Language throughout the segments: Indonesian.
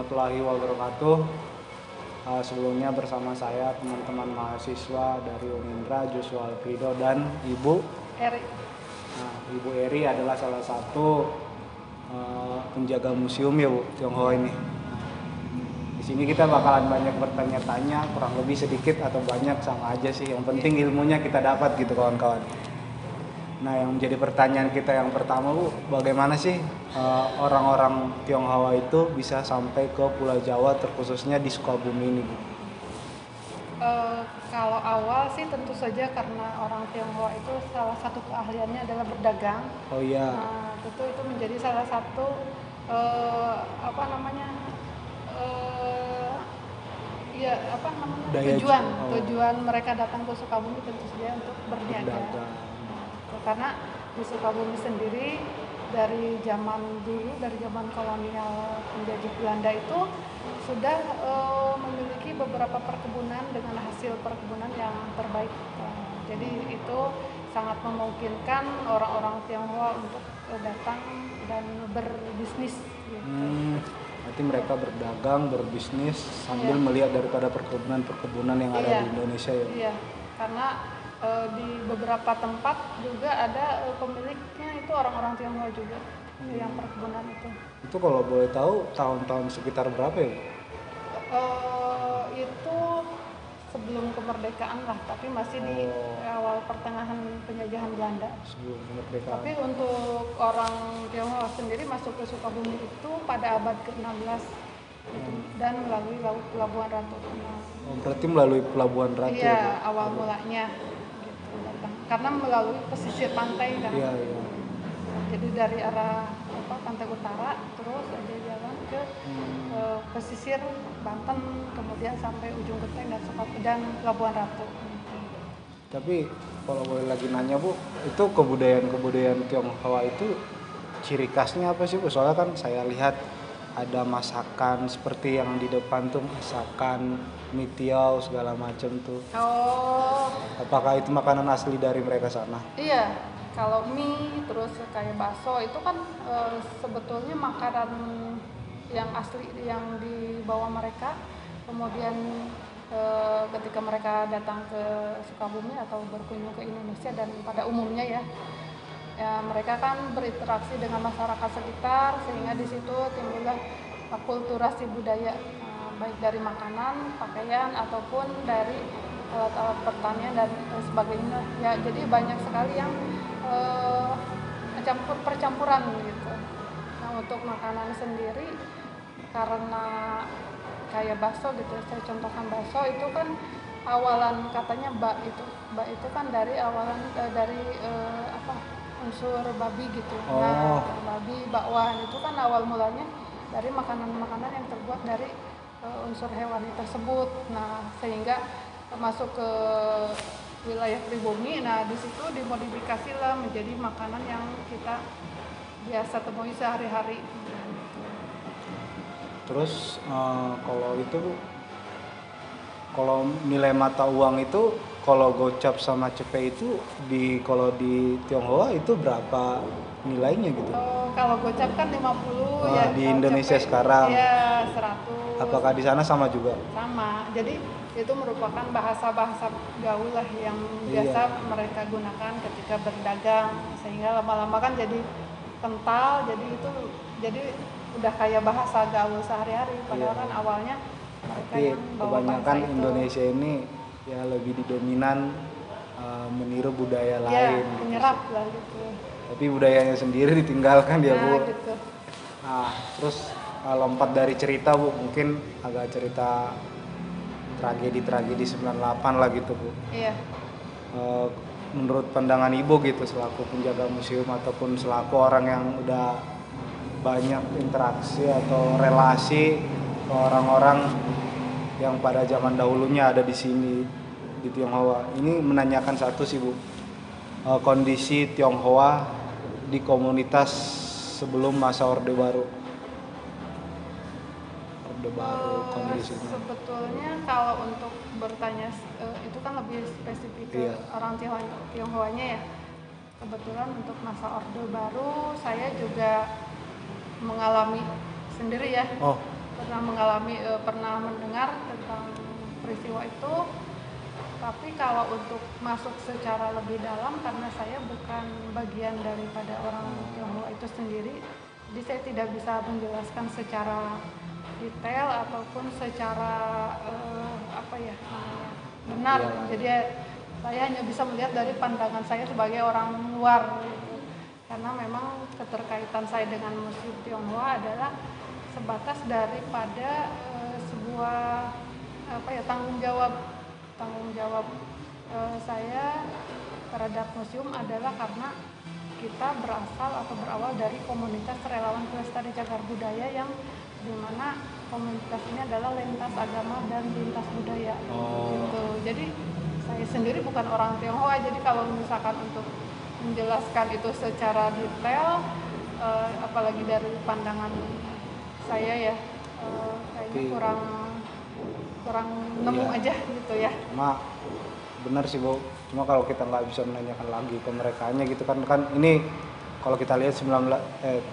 warahmatullahi wabarakatuh. Sebelumnya bersama saya teman-teman mahasiswa dari Unindra, Joshua Alfredo dan Ibu Eri. Ibu Eri adalah salah satu penjaga museum ya Bu, Tionghoa ini. Di sini kita bakalan banyak bertanya-tanya, kurang lebih sedikit atau banyak sama aja sih. Yang penting ilmunya kita dapat gitu kawan-kawan. Nah, yang menjadi pertanyaan kita yang pertama Bu, bagaimana sih orang-orang Tionghoa itu bisa sampai ke Pulau Jawa, terkhususnya di Sukabumi ini Bu? Kalau awal sih tentu saja karena orang Tionghoa itu salah satu keahliannya adalah berdagang. Oh iya. Nah, tentu itu menjadi salah satu tujuan mereka datang ke Sukabumi tentu saja untuk berdagang. Karena di Sukabumi sendiri dari zaman dulu, dari zaman kolonial penjajah Belanda itu sudah memiliki beberapa perkebunan dengan hasil perkebunan yang terbaik. Jadi itu sangat memungkinkan orang-orang Tionghoa untuk datang dan berbisnis. Gitu. Berarti mereka berdagang, berbisnis sambil melihat daripada perkebunan-perkebunan yang ada di Indonesia ya? Iya, karena di beberapa tempat juga ada pemiliknya itu orang-orang Tionghoa juga yang perkebunan itu. Itu kalau boleh tahu tahun-tahun sekitar berapa ya? Itu sebelum kemerdekaan lah, tapi masih di awal pertengahan penjajahan Belanda. Sebelum kemerdekaan. Tapi untuk orang Tionghoa sendiri masuk ke Sukabumi itu pada abad ke-16 dan melalui Pelabuhan Ratu. Berarti melalui Pelabuhan Ratu? Iya, awal mulanya gitu datang. Karena melalui pesisir pantai kan. Iya. Jadi dari arah pantai utara terus aja jalan ke pesisir Banten, kemudian sampai ujung Genteng dan Pelabuhan Ratu. Tapi kalau boleh lagi nanya Bu, itu kebudayaan Tionghoa itu ciri khasnya apa sih Bu? Soalnya kan saya lihat ada masakan seperti yang di depan tuh, masakan mie tiao segala macam tuh. Apakah itu makanan asli dari mereka sana? Iya, kalau mie terus kayak bakso itu kan sebetulnya makanan yang asli yang dibawa mereka. Kemudian ketika mereka datang ke Sukabumi atau berkunjung ke Indonesia dan pada umumnya ya mereka kan berinteraksi dengan masyarakat sekitar, sehingga di situ timbullah akulturasi budaya baik dari makanan, pakaian ataupun dari alat-alat pertanian dan sebagainya ya. Jadi banyak sekali yang percampuran gitu. Nah, untuk makanan sendiri karena kayak bakso gitu, saya contohkan bakso itu kan awalan katanya bak itu kan dari awalan unsur babi gitu. Nah, babi, bakwan itu kan awal mulanya dari makanan-makanan yang terbuat dari unsur hewani tersebut. Nah, sehingga masuk ke wilayah pribumi. Nah, di situ dimodifikasilah menjadi makanan yang kita biasa temui sehari-hari. Terus kalau nilai mata uang itu, kalau gocap sama cepet itu kalau di Tionghoa itu berapa nilainya gitu? Kalau gocap kan 50 ya. Di Indonesia cepet, sekarang? Iya, 100. Apakah di sana sama juga? Sama. Jadi itu merupakan bahasa-bahasa gaul lah yang biasa mereka gunakan ketika berdagang, sehingga lama-lama kan jadi kental, jadi udah kayak bahasa gaul sehari-hari. Padahal kan awalnya mereka yang bawa kebanyakan bahasa Indonesia ini ya lebih dominan meniru budaya lain. Menyerap lah gitu. Tapi budayanya sendiri ditinggalkan ya Bu. Gitu. Nah, terus lompat dari cerita Bu, mungkin agak cerita tragedi 98 lah gitu Bu. Iya. Menurut pandangan Ibu gitu, selaku penjaga museum ataupun selaku orang yang udah banyak interaksi atau relasi ke orang-orang yang pada zaman dahulunya ada di sini di Tionghoa. Ini menanyakan satu sih Bu, kondisi Tionghoa di komunitas sebelum masa Orde Baru. Kondisinya. Sebetulnya kalau untuk bertanya itu kan lebih spesifik ke orang Tionghoanya ya. Kebetulan untuk masa Orde Baru saya juga mengalami sendiri ya. pernah mengalami, pernah mendengar tentang peristiwa itu. Tapi kalau untuk masuk secara lebih dalam, karena saya bukan bagian daripada orang Tionghoa itu sendiri, jadi saya tidak bisa menjelaskan secara detail ataupun secara benar. Jadi saya hanya bisa melihat dari pandangan saya sebagai orang luar, gitu. Karena memang keterkaitan saya dengan Museum Tionghoa adalah sebatas daripada sebuah tanggung jawab saya terhadap museum adalah karena kita berasal atau berawal dari komunitas relawan pelestari cagar budaya yang dimana komunitas ini adalah lintas agama dan lintas budaya. Gitu. Jadi saya sendiri bukan orang Tionghoa, jadi kalau misalkan untuk menjelaskan itu secara detail, apalagi dari pandangan saya ya, kayaknya kurang nemu aja gitu ya. Cuma benar sih Bu, cuma kalau kita nggak bisa menanyakan lagi ke merekanya gitu kan ini kalau kita lihat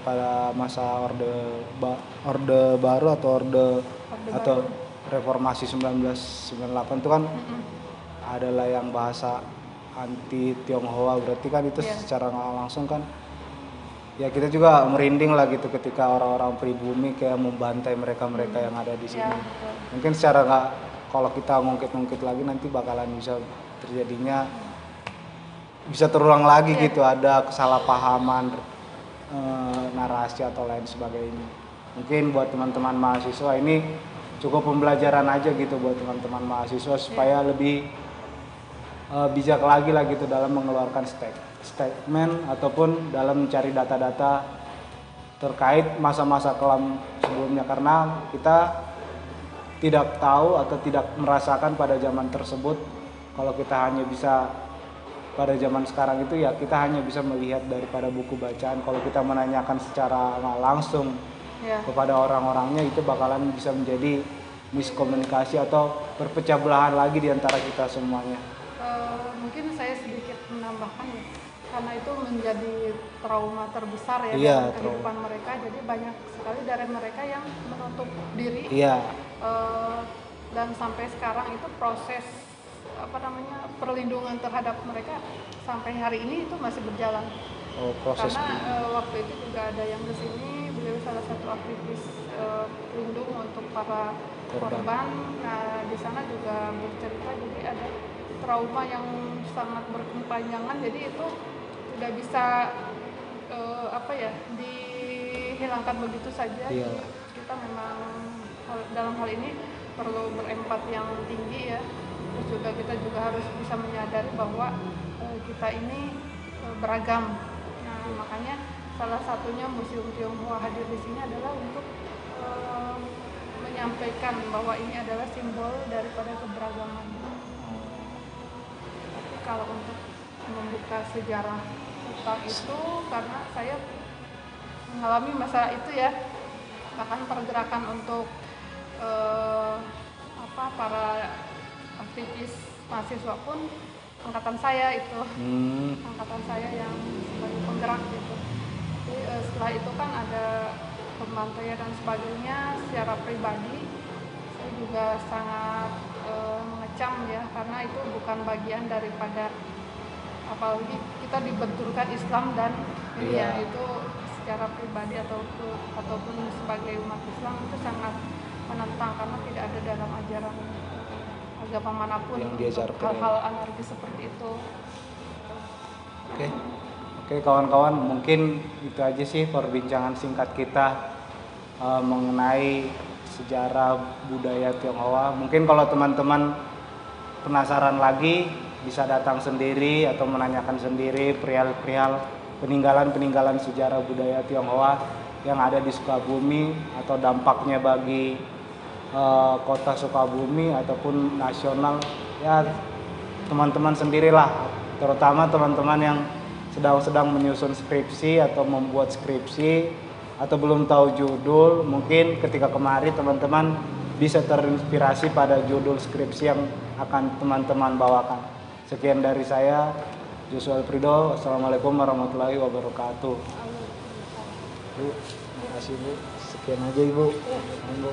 pada masa orde baru atau atau reformasi 1998 itu kan adalah yang bahasa anti Tionghoa, berarti kan itu secara nggak langsung kan ya kita juga merinding lah gitu ketika orang-orang pribumi kayak membantai mereka yang ada di sini. Mungkin secara nggak, kalau kita ngungkit lagi nanti bakalan bisa terjadinya, bisa terulang lagi gitu, ada kesalahpahaman narasi atau lain sebagainya. Mungkin buat teman-teman mahasiswa ini cukup pembelajaran aja gitu buat teman-teman mahasiswa supaya lebih bijak lagi lah gitu dalam mengeluarkan statement ataupun dalam mencari data-data terkait masa-masa kelam sebelumnya, karena kita tidak tahu atau tidak merasakan pada zaman tersebut. Kalau kita hanya bisa pada zaman sekarang itu ya kita hanya bisa melihat daripada buku bacaan. Kalau kita menanyakan secara langsung kepada orang-orangnya, itu bakalan bisa menjadi miskomunikasi atau berpecah belahan lagi di antara kita semuanya. Mungkin saya sedikit menambahkan ya, karena itu menjadi trauma terbesar ya dalam kehidupan mereka. Jadi banyak sekali dari mereka yang menutup diri. Dan sampai sekarang itu proses perlindungan terhadap mereka sampai hari ini itu masih berjalan. Karena waktu itu juga ada yang kesini, beliau salah satu aktivis pelindung untuk para korban. Nah di sana juga bercerita, jadi ada trauma yang sangat berkepanjangan, jadi itu tidak bisa dihilangkan begitu saja. Kita memang dalam hal ini perlu berempati yang tinggi ya. Terus juga kita juga harus bisa menyadari bahwa kita ini beragam. Nah makanya salah satunya Museum Tionghoa hadir di sini adalah untuk menyampaikan bahwa ini adalah simbol daripada keberagaman. Tapi kalau untuk membuka sejarah tentang itu, karena saya mengalami masa itu ya, bahkan pergerakan untuk para aktivis mahasiswa pun angkatan saya itu, angkatan saya yang sebagai penggerak gitu. Jadi setelah itu kan ada pembantaian dan sebagainya. Secara pribadi saya juga sangat mengecam ya, karena itu bukan bagian daripada, apalagi kita dibenturkan Islam dan media. Itu secara pribadi ataupun sebagai umat Islam itu sangat menentang, karena tidak ada dalam ajaran agama manapun yang diajarkan hal-hal anarkis seperti itu. Oke, kawan-kawan, mungkin itu aja sih perbincangan singkat kita mengenai sejarah budaya Tionghoa. Mungkin kalau teman-teman penasaran lagi bisa datang sendiri atau menanyakan sendiri perihal peninggalan sejarah budaya Tionghoa yang ada di Sukabumi atau dampaknya bagi kota Sukabumi ataupun nasional. Ya teman-teman sendirilah, terutama teman-teman yang sedang menyusun skripsi atau membuat skripsi atau belum tahu judul. Mungkin ketika kemari teman-teman bisa terinspirasi pada judul skripsi yang akan teman-teman bawakan. Sekian dari saya, Joshua Alfredo. Assalamualaikum warahmatullahi wabarakatuh. Bu, terima kasih Bu. sekian aja Ibu. Ya. Ibu.